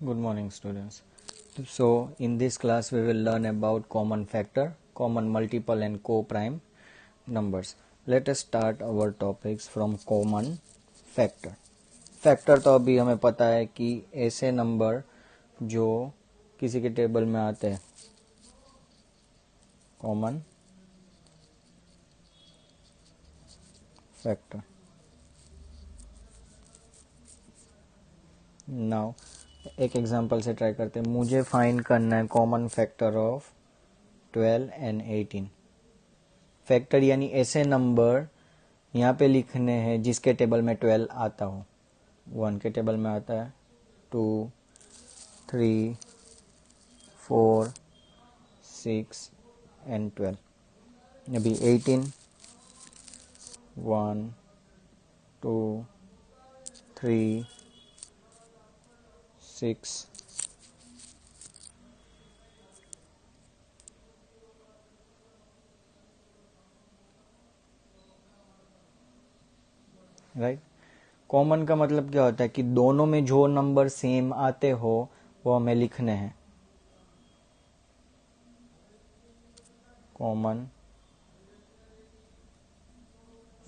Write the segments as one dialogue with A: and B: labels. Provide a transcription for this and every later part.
A: Good morning, students. So, in this class, we will learn about common factor, common multiple, and co-prime numbers. Let us start our topics from common factor. Factor तो अभी हमें पता है कि ऐसे number जो किसी के टेबल में आते हैं, कॉमन फैक्टर. नाउ एक एग्जांपल से ट्राई करते हैं. मुझे फाइंड करना है common factor of 12 and 18. Factor यानी ऐसे नंबर यहाँ पे लिखने हैं जिसके टेबल में 12 आता हो. 1 के टेबल में आता है 2, 3, 4, 6 एंड 12. अभी 18, 1, 2, 3, 6, राइट. कॉमन का मतलब क्या होता है कि दोनों में जो नंबर सेम आते हो वो हमें लिखने हैं. कॉमन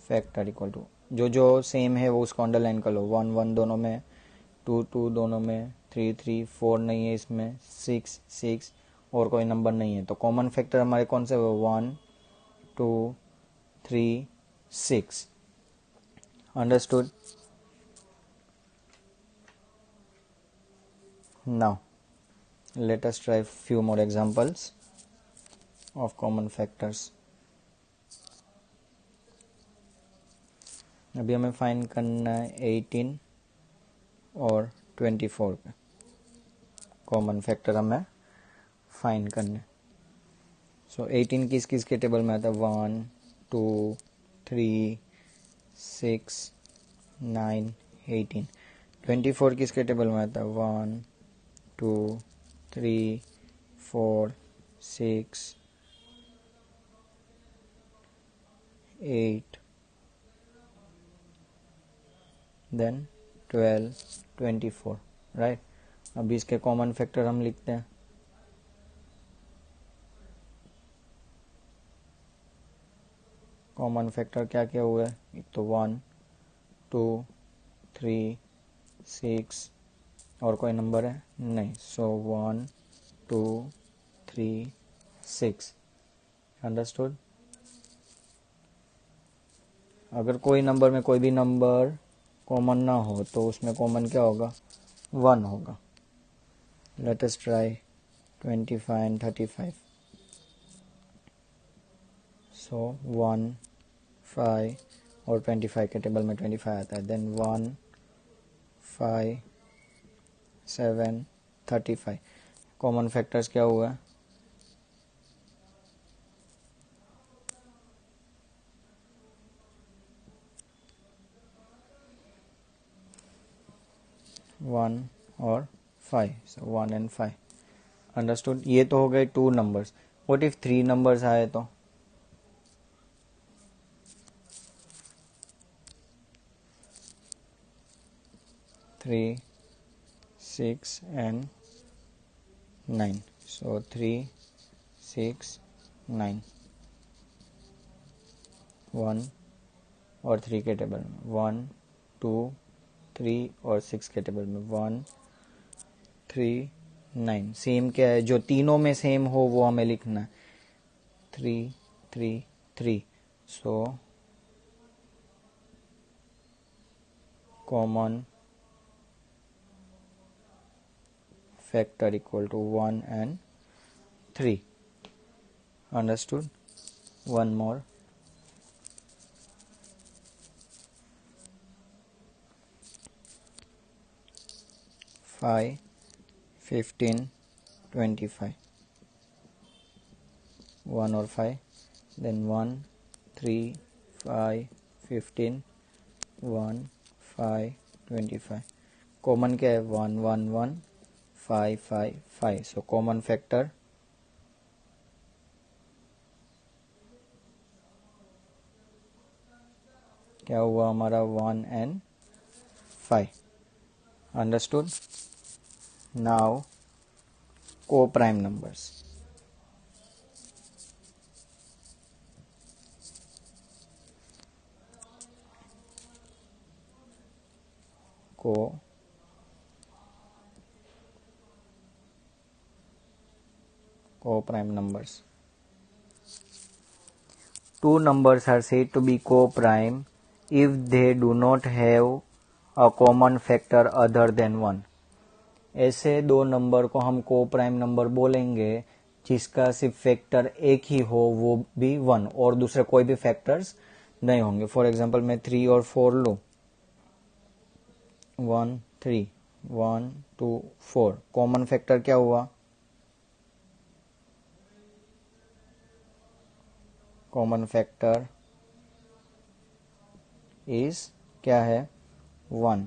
A: फैक्टर इक्वल टू जो जो सेम है वो उसको अंडरलाइन कर लो. 1 1 दोनों में, 2 2 दोनों में, 3 3 4 नहीं है इसमें, 6 6 और कोई नंबर नहीं है. तो कॉमन फैक्टर हमारे कौन से हुए? 1 2 3 6. Understood. Now let us try few more examples of common factors. अभी हमें फाइंड करना है 18 और 24 का कॉमन फैक्टर हमें फाइंड करना है. सो 18 किस किस के टेबल में आता है? 1 2 3 6 9 18. 24 किसके टेबल में आता है? 1 2 3 4 6 8 देन 12 24. राइट. अभी इसके कॉमन फैक्टर हम लिखते हैं. कॉमन फैक्टर क्या क्या हुआ है? एक तो 1 2 3 6 और कोई नंबर है नहीं. सो 1 2 3 6. अंडरस्टूड. अगर कोई नंबर में कोई भी नंबर कॉमन ना हो तो उसमें कॉमन क्या होगा? 1 होगा. Let us try 25 and 35. सो 1 5 और 25 के टेबल में 25 आता है. देन 1 5 7 35. कॉमन फैक्टर्स क्या हुआ है? वन और 5. सो 1 एंड 5. अंडरस्टूड. ये तो हो गए 2 नंबर्स. व्हाट इफ 3 नंबर्स आए तो? 3 6 एंड 9. सो 3 6 9. 1 और 3 के टेबल में, 1 2 3 और 6 के टेबल में, 1 3 9. सेम क्या है? जो तीनों में सेम हो वो हमें लिखना है. 3 3 3. So common factor equal to 1 and 3. Understood? One more. 5 15 25. 1 और 5. Then 1 3 5 15 1 5 25. कॉमन क्या है? 1 1 1 5 5 5. सो कॉमन फैक्टर क्या हुआ हमारा? 1 and 5. Understood. Now co-prime numbers. Co-prime numbers. Two numbers are said to be co-prime if they do not have a common factor other than one. ऐसे दो number को हम को प्राइम नंबर बोलेंगे जिसका सिर्फ फैक्टर एक ही हो, वो भी 1, और दूसरे कोई भी फैक्टर्स नहीं होंगे. फॉर एग्जांपल मैं 3 और 4 लूं. 1 3 1 2 4. कॉमन फैक्टर क्या हुआ? कॉमन फैक्टर इज क्या है? 1.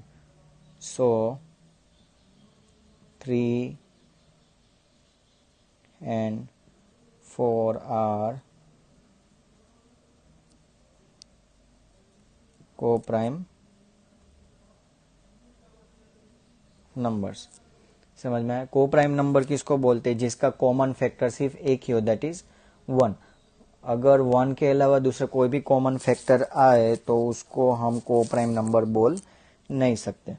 A: सो 3 and 4 are co-prime numbers. समझ में आया? को प्राइम नंबर किसको बोलते हैं? जिसका कॉमन फैक्टर सिर्फ एक ही हो, दैट इज 1. अगर 1 के अलावा दूसरा कोई भी कॉमन फैक्टर आए तो उसको हम को प्राइम नंबर बोल नहीं सकते.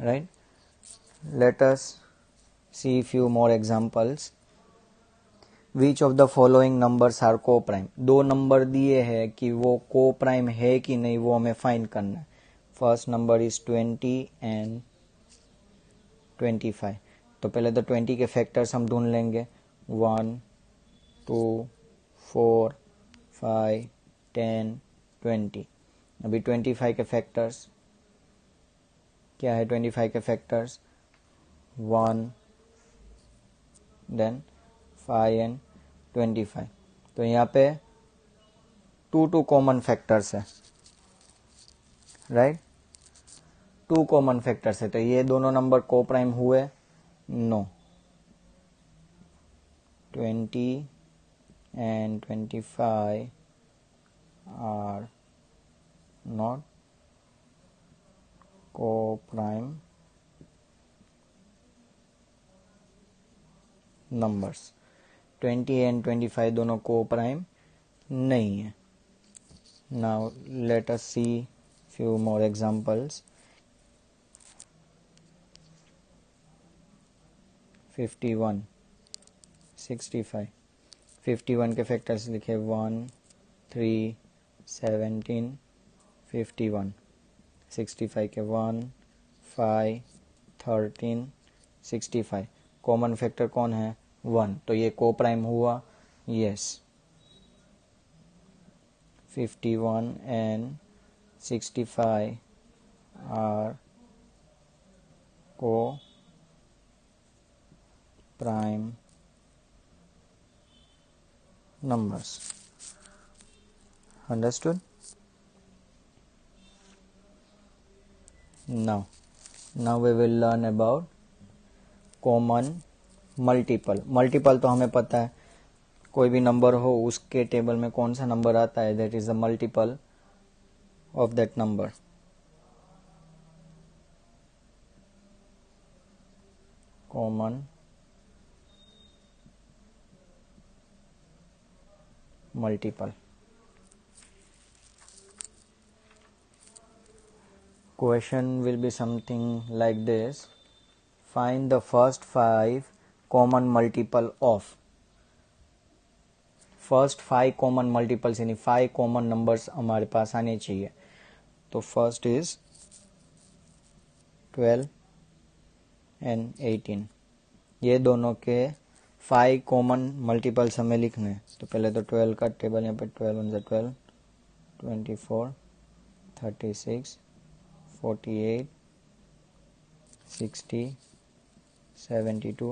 A: Right? Let us see few more examples. Which of the following numbers are co-prime? दो नंबर दिए हैं कि वो co-prime है कि नहीं, वो हमें फाइंड करना है. First number is 20 and 25. तो पहले तो 20 के फैक्टर्स हम ढूंढ लेंगे. 1 2 4 5 10 20. अभी 25 के फैक्टर्स क्या है? 25 के फैक्टर्स 1 देन 5 एंड 25. तो यहाँ पे 2 कॉमन फैक्टर्स है. राइट? 2 कॉमन फैक्टर्स है. तो ये दोनों नंबर को प्राइम हुए? No. 20 and 25 are not co-prime numbers. 20 and 25 दोनों co-prime नहीं है. Now let us see few more examples. 51 65. 51 के फैक्टर्स लिखे 1 3 17 51. 65 के 1 5 13 65. कॉमन फैक्टर कौन है? 1. तो ये को प्राइम हुआ? Yes. 51 and 65 are co-prime numbers. Understood? Now we will learn about common multiple. Multiple तो हमें पता है, कोई भी नंबर हो उसके टेबल में कौन सा नंबर आता है, that is the multiple of that number. Common multiple. Question will be something like this. Find the first 5 common multiple of. First 5 common multiples यानी 5 कॉमन नंबर्स हमारे पास आने चाहिए. तो फर्स्ट इज 12 एंड 18. ये दोनों के 5 कॉमन मल्टीपल्स हमें लिखने. तो पहले तो 12 का टेबल यहाँ पे 12 1 12 24 36 48 60 72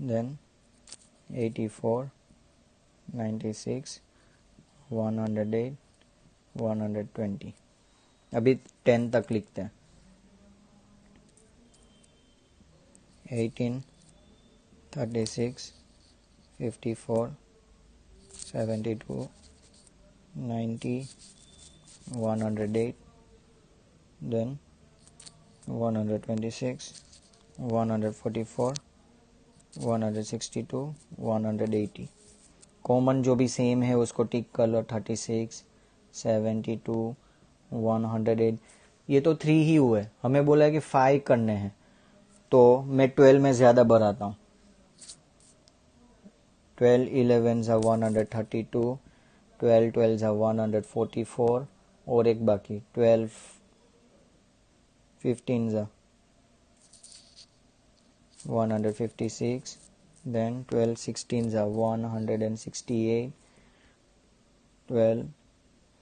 A: then 84 96 108 120. अभी 10 तक लिखते हैं. 18 36 54 72 90 108 then 126 144, 162, 180। कॉमन जो भी सेम है उसको टिक कर लो। 36, 72, 108। ये तो 3 ही हुए, हमें बोला है कि 5 करने हैं, तो मैं 12 में ज़्यादा बढ़ाता हूँ। 12 11 ज़ा 132, 12 12 ज़ा 144, और एक बाकी 12 15 ज़ा 156, then 12 16 ज़ा 168, 12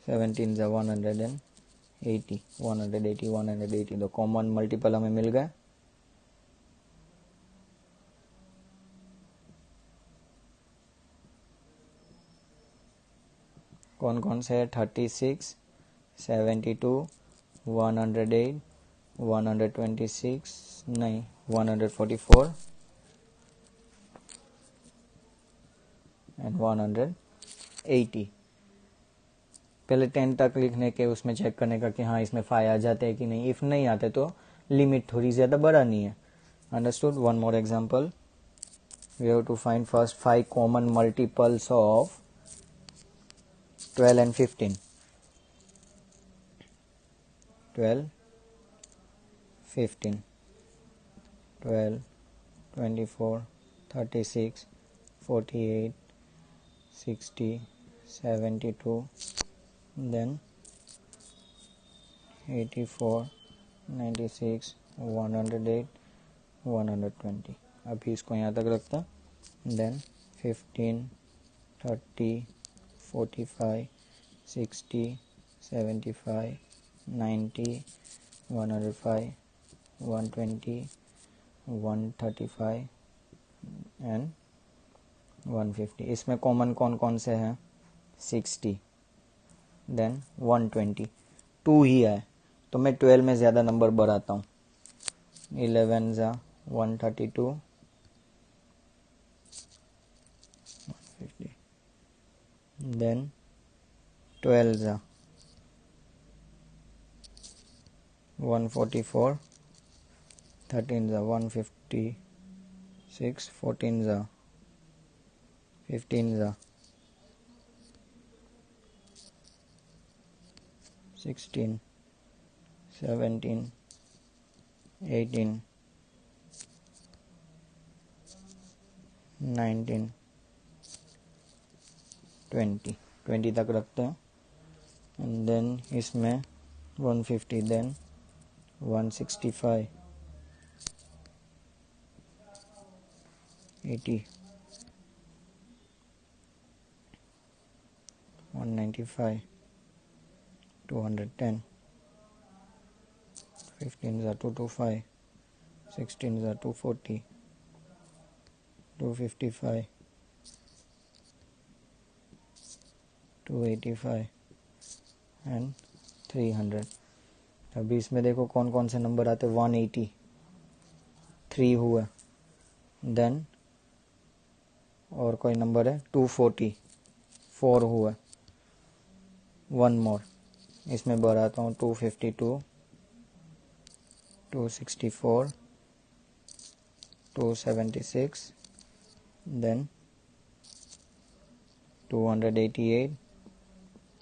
A: 17 ज़ा 180, 180। तो कॉमन मल्टीपल हमें मिल गए। कौन कौन से है? 36, 72, 108, 126 नहीं 144 एंड 180। पहले 10 तक लिखने के उसमें चेक करने का कि हाँ इसमें 5 आ जाते हैं कि नहीं। इफ़ नहीं आते तो लिमिट थोड़ी ज़्यादा बढ़ानी है। Understood. One more example, we have to find first 5 common multiples of 12 and 15। 12, 15, 12, 24, 36, 48, 60, 72, then 84, 96, 108, 120। अभी इसको यहाँ तक रखते हैं। Then 15, 30, 45, 60, 75, 90, 105, 120, 135 and 150। इसमें कॉमन कौन कौन से हैं? 60, देन 120। 2 ही है तो मैं 12 में ज़्यादा नंबर बढ़ाता हूँ। 11 ज़ा 132, 150, देन 12 ज़ा 144, 13 ज़ा 156, 14 ज़ा 15 ज़ा 16, 17, 18, 19, 20 तक रखते हैं। एंड देन इसमें 150, देन 165, 80, 195, 210, 15 ज़ा 225, 16 ज़ा 240, 255, 285 एंड 300। अभी इसमें देखो कौन कौन से नंबर आते हैं। 180, 3 हुआ, देन और कोई नंबर है 240, 4 हुआ, वन मोर। इसमें बढ़ाता हूँ 252, 264, 276, देन 288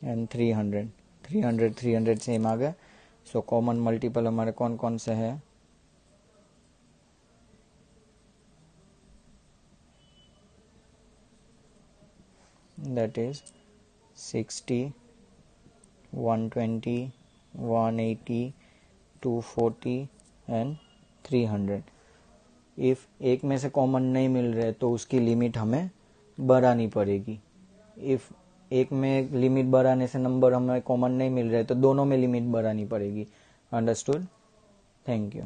A: एंड 300। 300 सेम आ गया। सो कॉमन मल्टीपल हमारे कौन कौन से हैं? That is 60, 120, 180, 240 and 300। इफ़ एक में से कॉमन नहीं मिल रहे तो उसकी लिमिट हमें बढ़ानी पड़ेगी। इफ़ एक में लिमिट बढ़ाने से नंबर हमें कॉमन नहीं मिल रहे तो दोनों में लिमिट बढ़ानी पड़ेगी। अंडरस्टूड? Thank you.